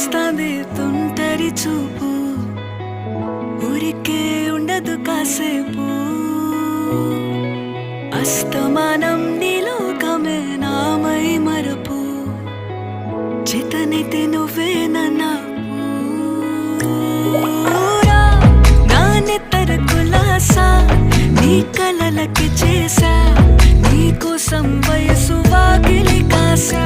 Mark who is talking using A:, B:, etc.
A: వస్తాది తుంటరి చూపు, ఊరికే ఉండదు కాసేపు. అస్తమానం నీలోకమే నామై మరపు, చేతనైతే నువ్వే నాన్నెత్తర కులాసా నీ కలలకి చేసా, నీ కోసం వయసు వాకిలి కాసా.